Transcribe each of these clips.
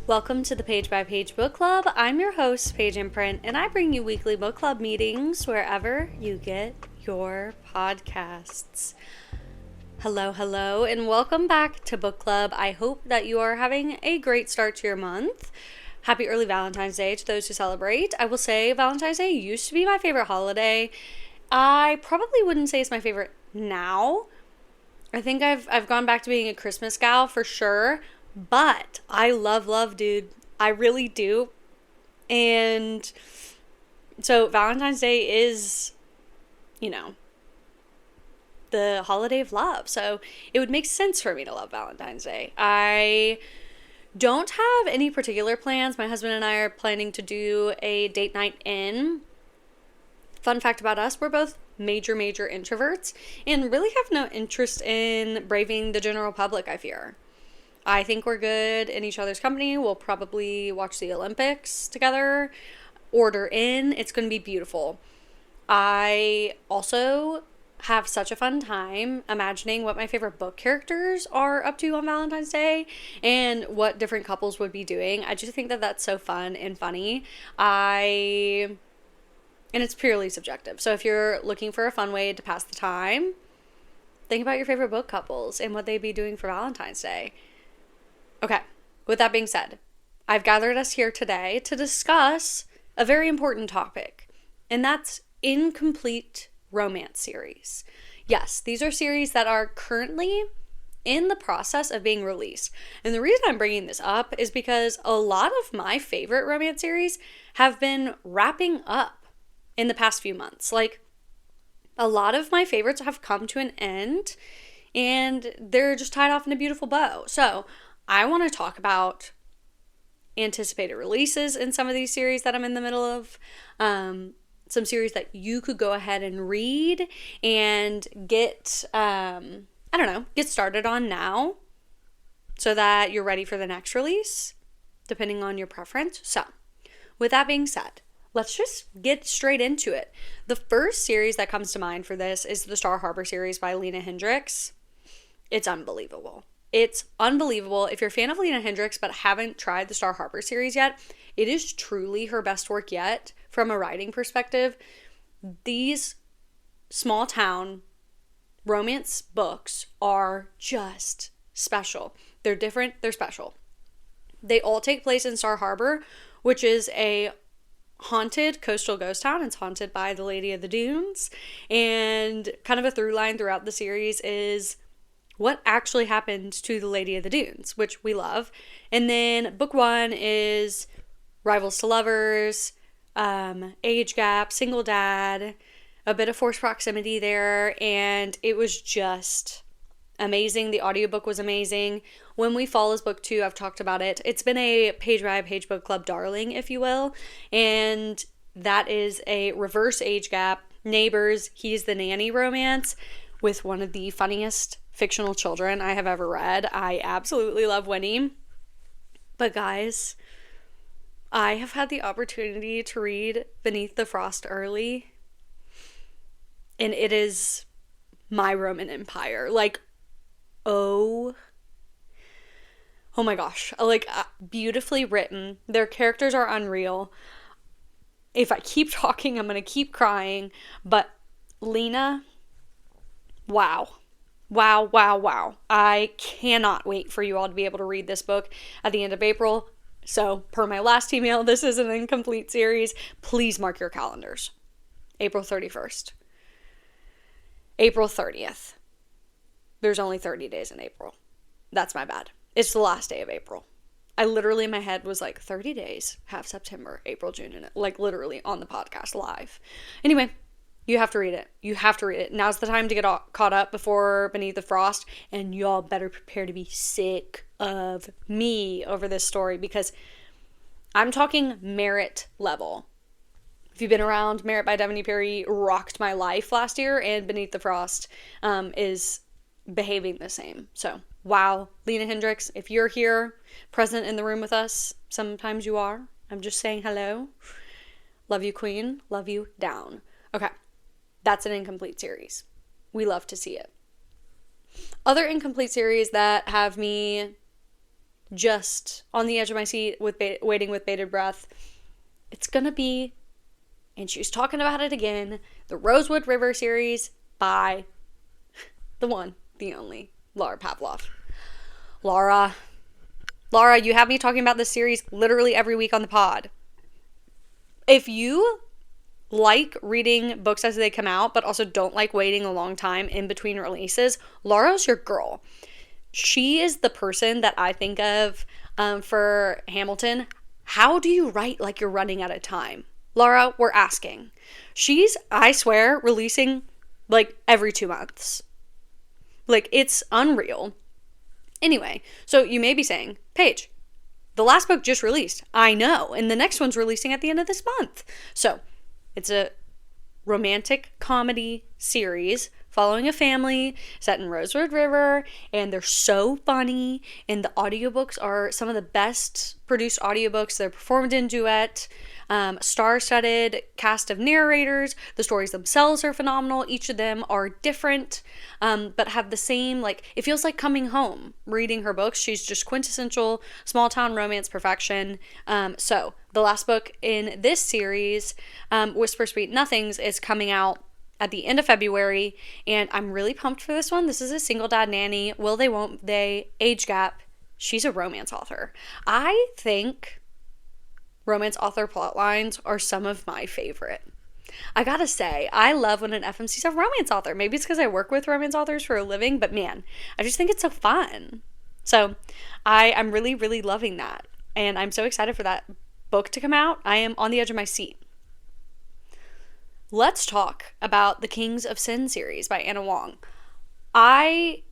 Welcome to the Page by Page Book Club. I'm your host, Paige Imprint, and I bring you weekly book club meetings wherever you get your podcasts. Hello, and welcome back to Book Club. I hope that you are having a great start to your month. Happy early Valentine's Day to those who celebrate. I will say Valentine's Day used to be my favorite holiday. I probably wouldn't say it's my favorite now. I think I've gone back to being a Christmas gal for sure. But I love, dude. I really do. And so Valentine's Day is, the holiday of love. So it would make sense for me to love Valentine's Day. I don't have any particular plans. My husband and I are planning to do a date night in. Fun fact about us, we're both major introverts and really have no interest in braving the general public, I fear. I think we're good in each other's company. We'll probably watch the Olympics together, order in. It's going to be beautiful. I also have such a fun time imagining what my favorite book characters are up to on Valentine's Day and what different couples would be doing. I just think that that's so fun and funny. And it's purely subjective. So if you're looking for a fun way to pass the time, think about your favorite book couples and what they'd be doing for Valentine's Day. Okay, with that being said, I've gathered us here today to discuss a very important topic, and that's incomplete romance series. Yes, these are series that are currently in the process of being released. And the reason I'm bringing this up is because a lot of my favorite romance series have been wrapping up in the past few months. Like, a lot of my favorites have come to an end, and they're just tied off in a beautiful bow. So I want to talk about anticipated releases in some of these series that I'm in the middle of. Some series that you could go ahead and read and get, get started on now so that you're ready for the next release, depending on your preference. So, with that being said, let's just get straight into it. The first series that comes to mind for this is the Star Harbor series by Lena Hendricks. It's unbelievable. It's unbelievable. If you're a fan of Lena Hendricks but haven't tried the Star Harbor series yet, it is truly her best work yet from a writing perspective. These small town romance books are just special. They're different, they're special. They all take place in Star Harbor, which is a haunted coastal ghost town. It's haunted by the Lady of the Dunes. And kind of a through line throughout the series is what actually happened to the Lady of the Dunes, which we love. And then book one is rivals to lovers, age gap, single dad, a bit of forced proximity there, and it was just amazing. The audiobook was amazing. When We Fall is book two. I've talked about it. It's been a Page by Page book club darling, if you will, and that is a reverse age gap. Neighbors, He's the Nanny romance with one of the funniest fictional children I have ever read. I absolutely love Winnie. But guys, I have had the opportunity to read Beneath the Frost early, and it is my Roman Empire. Like, oh my gosh. Like, beautifully written. Their characters are unreal. If I keep talking, I'm going to keep crying. But Lena, wow. I cannot wait for you all to be able to read this book at the end of April. So, per my last email, this is an incomplete series. Please mark your calendars. April 31st. April 30th. There's only 30 days in April. That's my bad. It's the last day of April. I literally, in my head was like 30 days, half September, April, June, and like literally on the podcast live. Anyway, you have to read it. You have to read it. Now's the time to get caught up before Beneath the Frost, and y'all better prepare to be sick of me over this story because I'm talking Merit level. If you've been around, Merit by Devon Perry rocked my life last year, and Beneath the Frost is behaving the same. So, wow. Lena Hendricks, if you're here, present in the room with us, sometimes you are. I'm just saying hello. Love you, queen. Love you, down. Okay. That's an incomplete series. We love to see it. Other incomplete series that have me just on the edge of my seat with waiting with bated breath. It's going to be, and she's talking about it again, the Rosewood River series by the one, the only, Laura Pavlov. Laura, you have me talking about this series literally every week on the pod. If you like reading books as they come out, but also don't like waiting a long time in between releases, Laura's your girl. She is the person that I think of for Hamilton. How do you write like you're running out of time? Laura, we're asking. She's, I swear, releasing like every 2 months. Like, it's unreal. Anyway, so you may be saying, Paige, the last book just released. I know, and the next one's releasing at the end of this month. So, it's a romantic comedy series following a family set in Rosewood River, and they're so funny, and the audiobooks are some of the best produced audiobooks. They're performed in duet, star-studded cast of narrators. The stories themselves are phenomenal. Each of them are different, but have the same, like, it feels like coming home reading her books. She's just quintessential small-town romance perfection. So the last book in this series, Whisper Sweet Nothings, is coming out at the end of February, and I'm really pumped for this one. This is a single dad nanny. Will they, won't they, age gap. She's a romance author. I think romance author plot lines are some of my favorite. I gotta say, I love when an FMC's a romance author. Maybe it's because I work with romance authors for a living, but man, I just think it's so fun. So I'm really, really loving that. And I'm so excited for that book to come out. I am on the edge of my seat. Let's talk about the Kings of Sin series by Ana Huang. I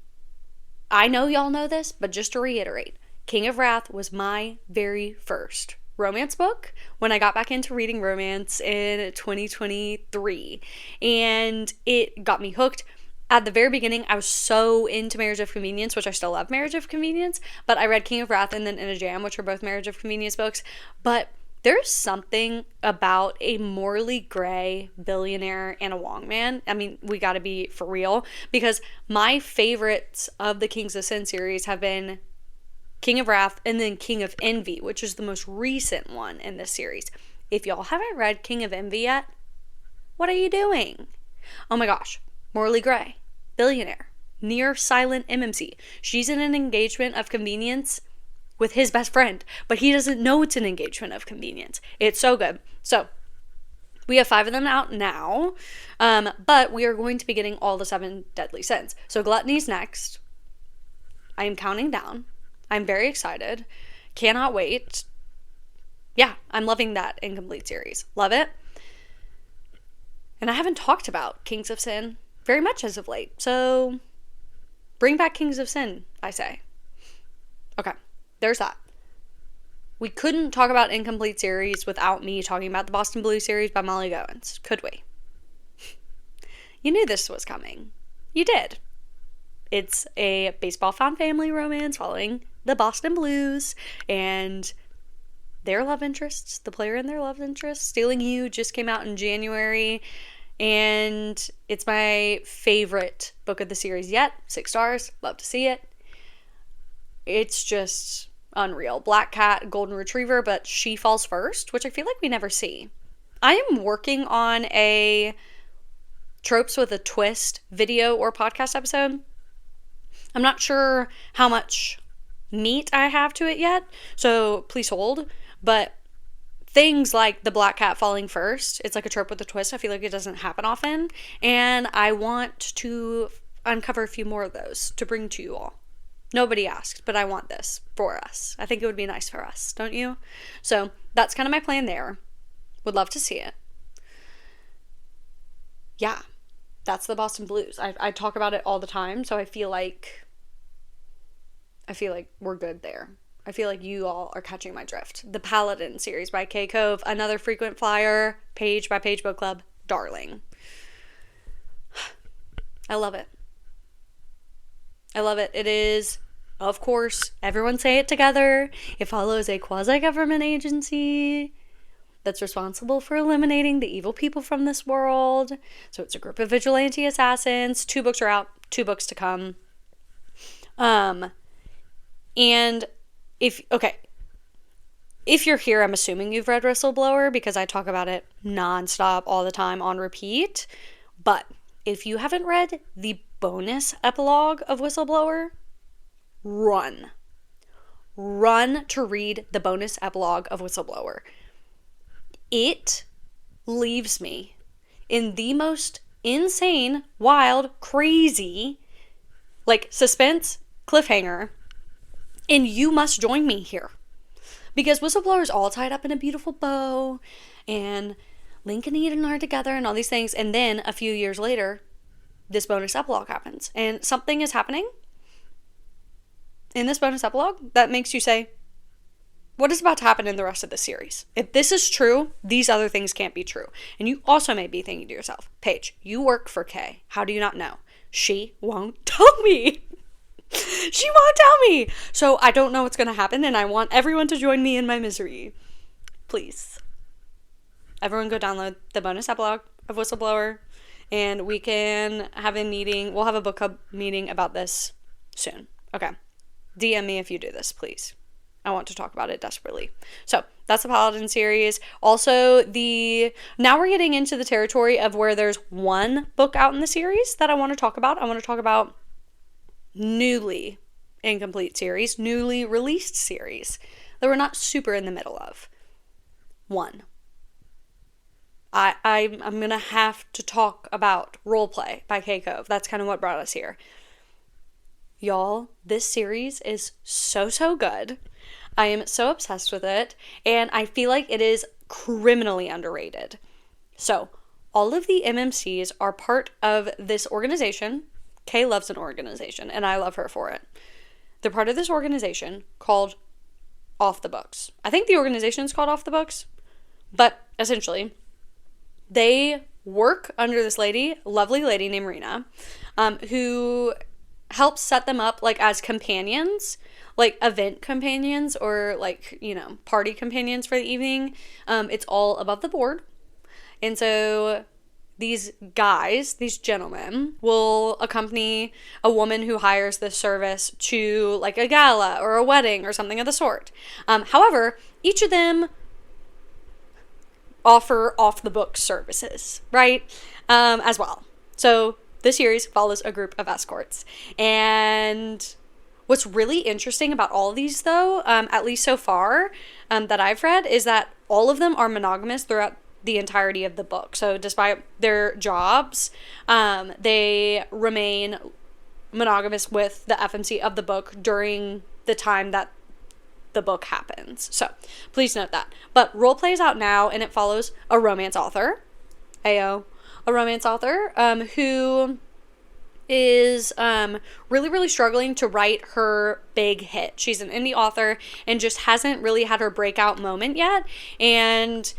know y'all know this, but just to reiterate, King of Wrath was my very first romance book when I got back into reading romance in 2023, and it got me hooked. At the very beginning, I was so into Marriage of Convenience, which I still love Marriage of Convenience, but I read King of Wrath and then In a Jam, which are both Marriage of Convenience books. But there's something about a morally gray billionaire Ana Huang man. I mean, we gotta be for real, because my favorites of the Kings of Sin series have been King of Wrath and then King of Envy, which is the most recent one in this series. If y'all haven't read King of Envy yet, what are you doing? Oh my gosh, morally gray, billionaire, near silent MMC. She's in an engagement of convenience with his best friend, but he doesn't know it's an engagement of convenience. It's so good. So we have 5 of them out now, but we are going to be getting all the 7 deadly sins. So Gluttony's next. I am counting down. I'm very excited. Cannot wait. Yeah, I'm loving that incomplete series. Love it. And I haven't talked about Kings of Sin very much as of late. So bring back Kings of Sin, I say. Okay, there's that. We couldn't talk about incomplete series without me talking about the Boston Blue series by Molly Goins, could we? You knew this was coming. You did. It's a baseball fan family romance following the Boston Blues and their love interests, the player and their love interests. Stealing You just came out in January, and it's my favorite book of the series yet. 6 stars. Love to see it. It's just unreal. Black cat, golden retriever, but she falls first, which I feel like we never see. I am working on a Tropes with a Twist video or podcast episode. I'm not sure how much meat I have to it yet, so please hold. But things like the black cat falling first, it's like a trope with a twist. I feel like it doesn't happen often, and I want to uncover a few more of those to bring to you all. Nobody asked, but I want this for us. I think it would be nice for us, don't you? So that's kind of my plan there. Would love to see it. Yeah, that's the Boston Blues. I talk about it all the time, so I feel like we're good there. I feel like you all are catching my drift. The Paladin series by Kay Cove, another frequent flyer, Page by Page Book Club, darling. I love it. I love it. It is, of course, everyone say it together. It follows a quasi-government agency that's responsible for eliminating the evil people from this world. So it's a group of vigilante assassins. 2 books are out, 2 books to come. And if you're here, I'm assuming you've read Whistleblower because I talk about it nonstop all the time on repeat. But if you haven't read the bonus epilogue of Whistleblower, run. Run to read the bonus epilogue of Whistleblower. It leaves me in the most insane, wild, crazy, like suspense cliffhanger. And you must join me here. Because Whistleblower is all tied up in a beautiful bow, and Link and Eden are together and all these things. And then a few years later, this bonus epilogue happens. And something is happening in this bonus epilogue that makes you say, what is about to happen in the rest of the series? If this is true, these other things can't be true. And you also may be thinking to yourself, Paige, you work for Kay. How do you not know? She won't tell me. She won't tell me. So I don't know what's going to happen, and I want everyone to join me in my misery. Please. Everyone go download the bonus epilogue of Whistleblower, and we can have a meeting. We'll have a book club meeting about this soon. Okay. DM me if you do this, please. I want to talk about it desperately. So that's the Paladin series. Also, now we're getting into the territory of where there's one book out in the series that I want to talk about. I want to talk about newly incomplete series, newly released series that we're not super in the middle of. One. I'm gonna have to talk about Roleplay by Kay Cove. That's kind of what brought us here. Y'all, this series is so good. I am so obsessed with it, and I feel like it is criminally underrated. So, all of the MMCs are part of this organization. Kay loves an organization, and I love her for it. They're part of this organization called Off the Books. I think the organization is called Off the Books, but essentially, they work under this lovely lady named Rena, who helps set them up like as companions, like event companions or like, party companions for the evening. It's all above the board. And so these gentlemen will accompany a woman who hires this service to like a gala or a wedding or something of the sort. However, each of them offer off the book services, right? As well. So this series follows a group of escorts. And what's really interesting about all of these, though, at least so far, that I've read, is that all of them are monogamous throughout the entirety of the book. So despite their jobs, they remain monogamous with the FMC of the book during the time that the book happens. So please note that. But Roleplay is out now, and it follows a romance author, a romance author, who is really struggling to write her big hit. She's an indie author and just hasn't really had her breakout moment yet, and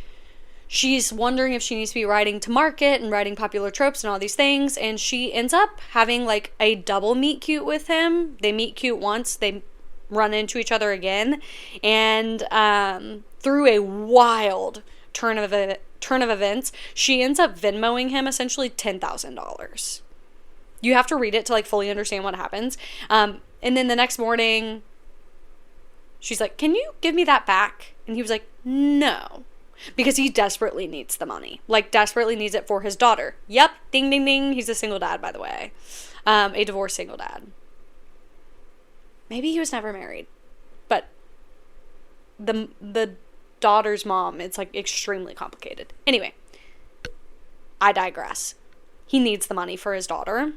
she's wondering if she needs to be writing to market and writing popular tropes and all these things, and she ends up having like a double meet cute with him. They meet cute once, they run into each other again, and through a wild turn of events, she ends up Venmoing him essentially $10,000. You have to read it to like fully understand what happens. And then the next morning, she's like, "Can you give me that back?" And he was like, "No." Because he desperately needs the money. Like, desperately needs it for his daughter. Yep. Ding, ding, ding. He's a single dad, by the way. A divorced single dad. Maybe he was never married. But the daughter's mom, it's like extremely complicated. Anyway, I digress. He needs the money for his daughter.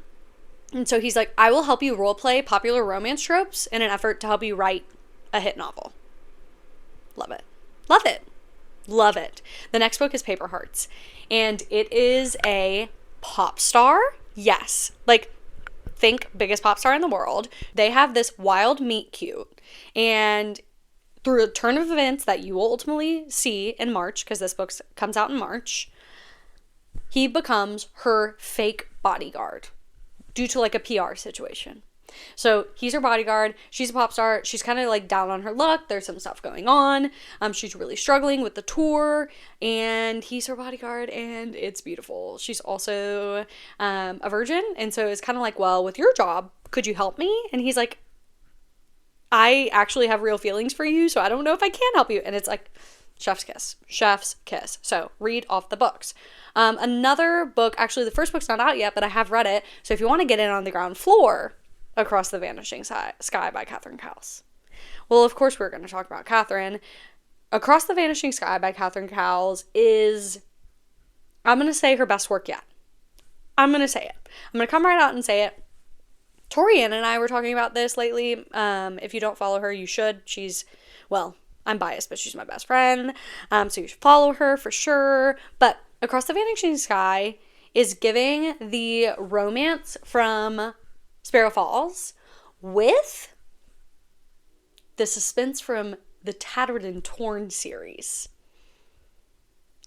And so he's like, "I will help you roleplay popular romance tropes in an effort to help you write a hit novel." Love it. Love it. Love it. The next book is Paper Hearts. And it is a pop star. Yes. Like, think biggest pop star in the world. They have this wild meet cute. And through a turn of events that you will ultimately see in March, because this book comes out in March, he becomes her fake bodyguard due to like a PR situation. So he's her bodyguard. She's a pop star. She's kind of like down on her luck. There's some stuff going on. She's really struggling with the tour, and he's her bodyguard, and it's beautiful. She's also a virgin, and so it's kind of like, "Well, with your job, could you help me?" And he's like, I actually have real feelings for you, so I don't know if I can help you. And it's like, chef's kiss. Chef's kiss. So read off the books. Another book, actually the first book's not out yet, but I have read it. So if you want to get in on the ground floor, Across the Vanishing Sky by Catherine Cowles. Well, of course we're going to talk about Catherine. Across the Vanishing Sky by Catherine Cowles is, I'm going to say, her best work yet. I'm going to say it. I'm going to come right out and say it. Toriann and I were talking about this lately. If you don't follow her, you should. She's, well, I'm biased, but she's my best friend. So you should follow her for sure. But Across the Vanishing Sky is giving the romance from Sparrow Falls with the suspense from the Tattered and Torn series.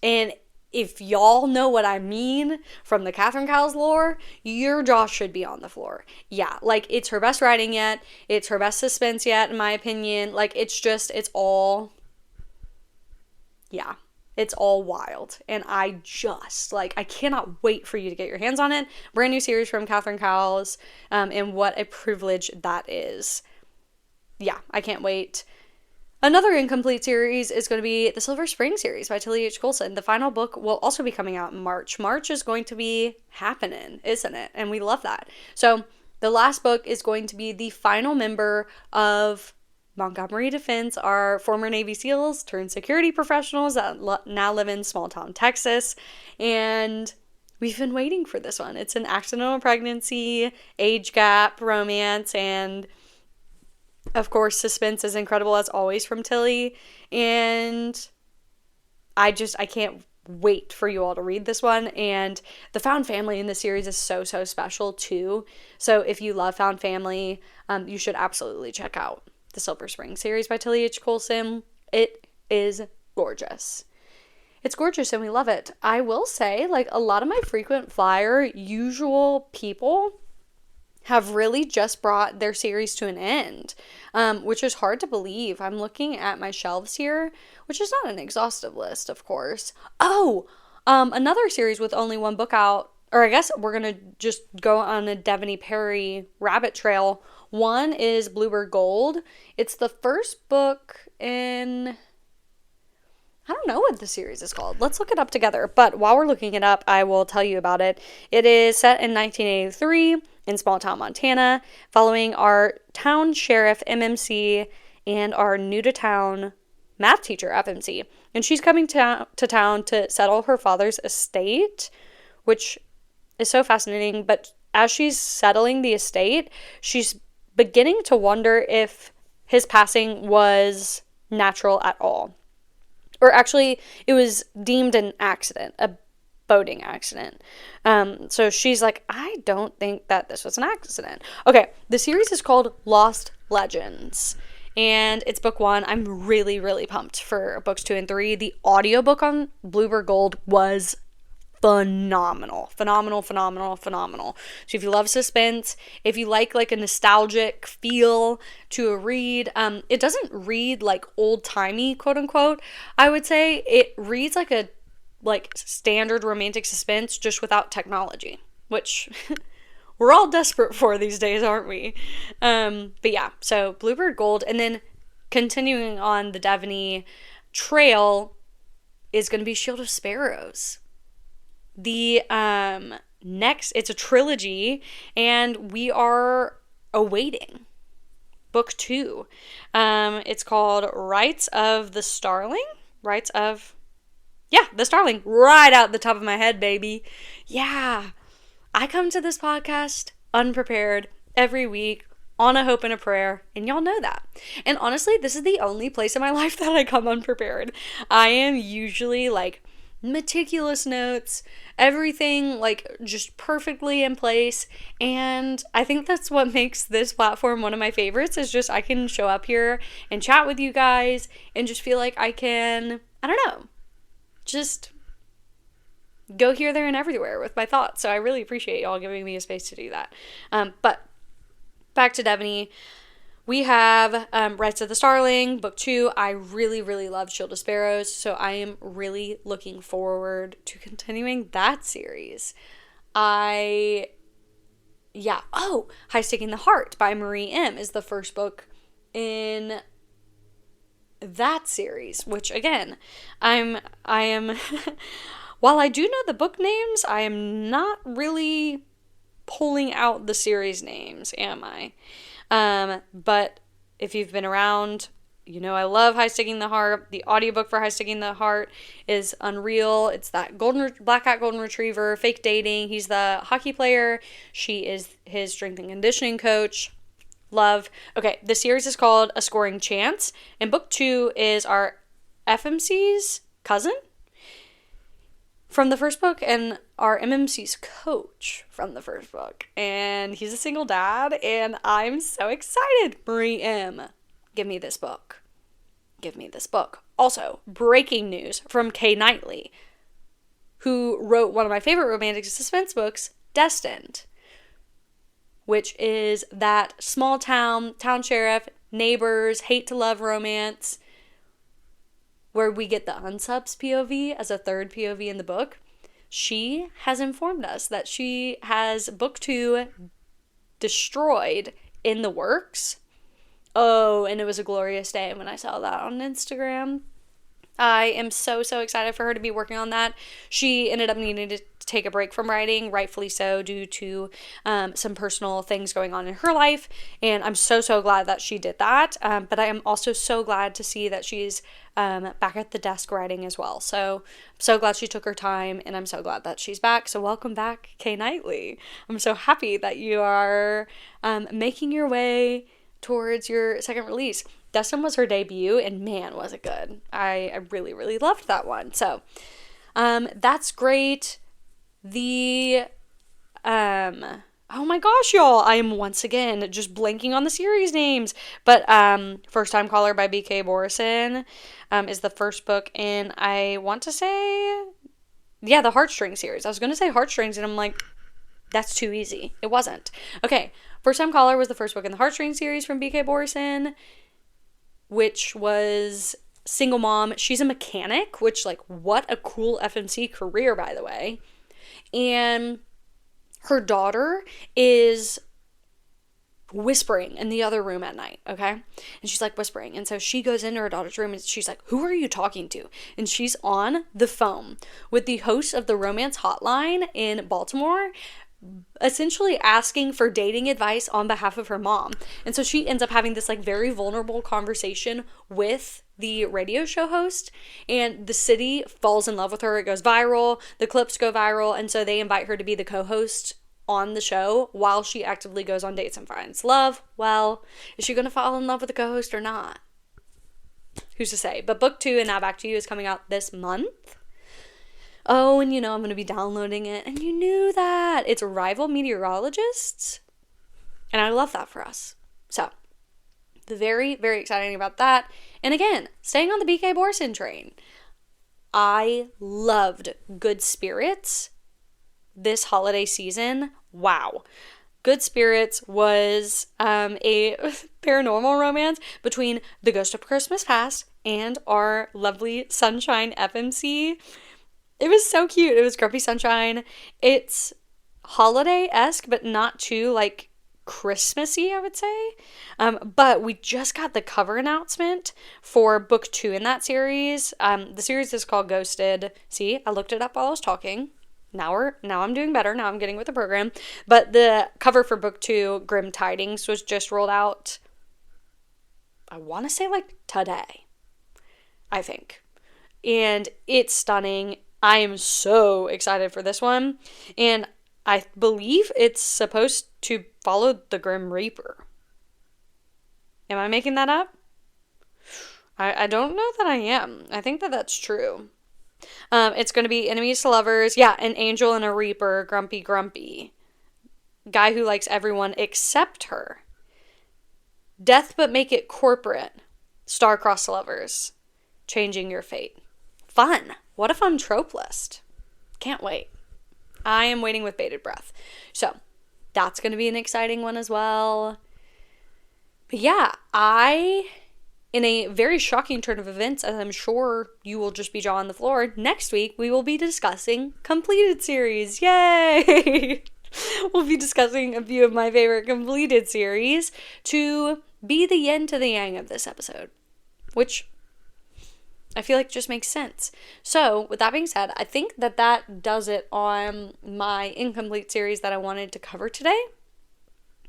And if y'all know what I mean from the Catherine Cowles lore, your jaw should be on the floor. Yeah, like, it's her best writing yet. It's her best suspense yet, in my opinion. Like, it's all wild. And I cannot wait for you to get your hands on it. Brand new series from Catherine Cowles, and what a privilege that is. Yeah, I can't wait. Another incomplete series is going to be the Silver Spring series by Tilly H. Colson. The final book will also be coming out in March. March is going to be happening, isn't it? And we love that. So the last book is going to be the final member of Montgomery Defense, our former Navy SEALs turned security professionals that now live in small town Texas. And we've been waiting for this one. It's an accidental pregnancy, age gap, romance, and of course, suspense is incredible as always from Tilly. And I can't wait for you all to read this one. And the found family in this series is so, so special too. So if you love found family, you should absolutely check out the Silver Spring series by Tilly H. Colson. It is gorgeous. It's gorgeous and we love it. I will say, like, a lot of my frequent flyer usual people have really just brought their series to an end, which is hard to believe. I'm looking at my shelves here, which is not an exhaustive list, of course. Another series with only one book out, or I guess we're going to just go on a Devanny Perry rabbit trail. One is Bluebird Gold. It's the first book in, I don't know what the series is called. Let's look it up together. But while we're looking it up, I will tell you about it. It is set in 1983 in small town Montana, following our town sheriff, MMC, and our new to town math teacher, FMC. And she's coming to town to settle her father's estate, which is so fascinating. But as she's settling the estate, she's beginning to wonder if his passing was natural at all. Or actually, it was deemed an accident, a boating accident. So she's like, I don't think that this was an accident. Okay, the series is called Lost Legends, and it's book 1. I'm really, really pumped for books 2 and 3. The audiobook on Bluebird Gold was phenomenal. So if you love suspense, if you like a nostalgic feel to a read, it doesn't read like old-timey, quote unquote. I would say it reads like a standard romantic suspense, just without technology, which we're all desperate for these days, aren't we? But yeah, so Bluebird Gold, and then continuing on the Devanny trail is going to be Shield of Sparrows. The it's a trilogy, and we are awaiting book 2. It's called Rights of the Starling. The Starling. Right out the top of my head, baby. Yeah. I come to this podcast unprepared every week on a hope and a prayer, and y'all know that. And honestly, this is the only place in my life that I come unprepared. I am usually meticulous notes, everything just perfectly in place, and I think that's what makes this platform one of my favorites, is just I can show up here and chat with you guys and just feel like I can, I don't know, just go here, there, and everywhere with my thoughts. So I really appreciate y'all giving me a space to do that. But back to Devanny. We have Rights of the Starling, book 2. I really, really love Shield of Sparrows, so I am really looking forward to continuing that series. High Sticking the Heart by Marie M. is the first book in that series, which again, I am while I do know the book names, I am not really pulling out the series names, am I? But if you've been around, you know I love High Sticking the Heart. The audiobook for High Sticking the Heart is unreal. It's that black cat golden retriever, fake dating. He's the hockey player. She is his strength and conditioning coach. Love. Okay, the series is called A Scoring Chance, and book 2 is our FMC's cousin from the first book and our MMC's coach from the first book. And he's a single dad, and I'm so excited. Marie M., give me this book. Give me this book. Also, breaking news from Kay Knightley, who wrote one of my favorite romantic suspense books, Destined, which is that small town sheriff, neighbors, hate to love romance, where we get the unsubs POV as a third POV in the book. She has informed us that she has book 2 destroyed in the works. Oh, and it was a glorious day when I saw that on Instagram. I am so excited for her to be working on that. She ended up needing to take a break from writing, rightfully so, due to some personal things going on in her life. And I'm so glad that she did that. But I am also so glad to see that she's back at the desk writing as well. So I'm so glad she took her time, and I'm so glad that she's back. So welcome back, Kay Knightley. I'm so happy that you are making your way towards your second release. Destin was her debut, and man, was it good. I really loved that one. So that's great. The oh my gosh, y'all, I am once again just blanking on the series names. But First Time Caller by B.K. Borison is the first book, and I want to say, yeah, the Heartstrings series. I was going to say Heartstrings, and I'm like, that's too easy. It wasn't. Okay, First Time Caller was the first book in the Heartstrings series from B.K. Borison, which was single mom. She's a mechanic, which, like, what a cool FMC career, by the way. And her daughter is whispering in the other room at night, okay? And she's like whispering. And so she goes into her daughter's room and she's like, who are you talking to? And she's on the phone with the host of the romance hotline in Baltimore, essentially asking for dating advice on behalf of her mom. And so she ends up having this like very vulnerable conversation with the radio show host, and the city falls in love with her. It goes viral, the clips go viral, and so they invite her to be the co-host on the show while she actively goes on dates and finds love. Well, is she gonna fall in love with the co-host or not? Who's to say? But book 2, and Now Back to You, is coming out this month. Oh, and you know I'm going to be downloading it. And you knew that. It's Rival Meteorologists. And I love that for us. So, very exciting about that. And again, staying on the BK Borison train. I loved Good Spirits this holiday season. Wow. Good Spirits was a paranormal romance between The Ghost of Christmas Past and our lovely Sunshine FMC. It was so cute. It was Grumpy Sunshine. It's holiday-esque, but not too, like, Christmassy, I would say. But we just got the cover announcement for book 2 in that series. The series is called Ghosted. See, I looked it up while I was talking. Now I'm doing better. Now I'm getting with the program. But the cover for book 2, Grim Tidings, was just rolled out, I want to say, like, today, I think. And it's stunning. I am so excited for this one, and I believe it's supposed to follow the Grim Reaper. Am I making that up? I don't know that I am. I think that that's true. It's going to be enemies to lovers. Yeah, an angel and a reaper, grumpy. Guy who likes everyone except her. Death but make it corporate. Star-crossed lovers. Changing your fate. Fun. What a fun trope list. Can't wait. I am waiting with bated breath. So, that's going to be an exciting one as well. But yeah, in a very shocking turn of events, as I'm sure you will just be jaw on the floor, next week we will be discussing completed series. Yay! We'll be discussing a few of my favorite completed series to be the yin to the yang of this episode, which I feel like just makes sense. So, with that being said, I think that does it on my incomplete series that I wanted to cover today,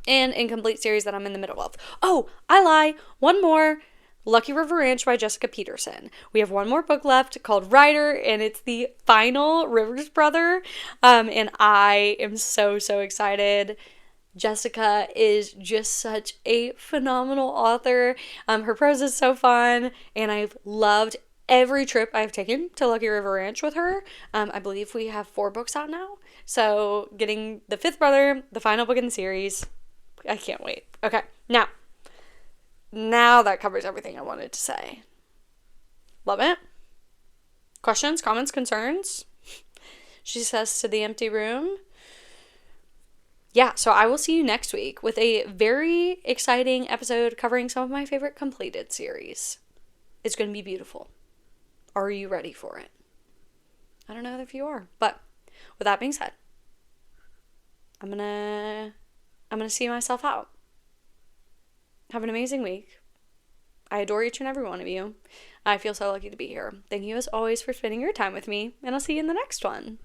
and incomplete series that I'm in the middle of. Oh, I lie. One more. Lucky River Ranch by Jessica Peterson. We have one more book left called Rider, and it's the final Rivers brother. And I am so excited. Jessica is just such a phenomenal author. Her prose is so fun, and I've loved every trip I've taken to Lucky River Ranch with her. I believe we have 4 books out now. So getting the 5th brother, the final book in the series, I can't wait. Okay, now that covers everything I wanted to say. Love it. Questions, comments, concerns? She says to the empty room. Yeah, so I will see you next week with a very exciting episode covering some of my favorite completed series. It's going to be beautiful. Are you ready for it? I don't know if you are, but with that being said, I'm gonna see myself out. Have an amazing week. I adore each and every one of you. I feel so lucky to be here. Thank you as always for spending your time with me, and I'll see you in the next one.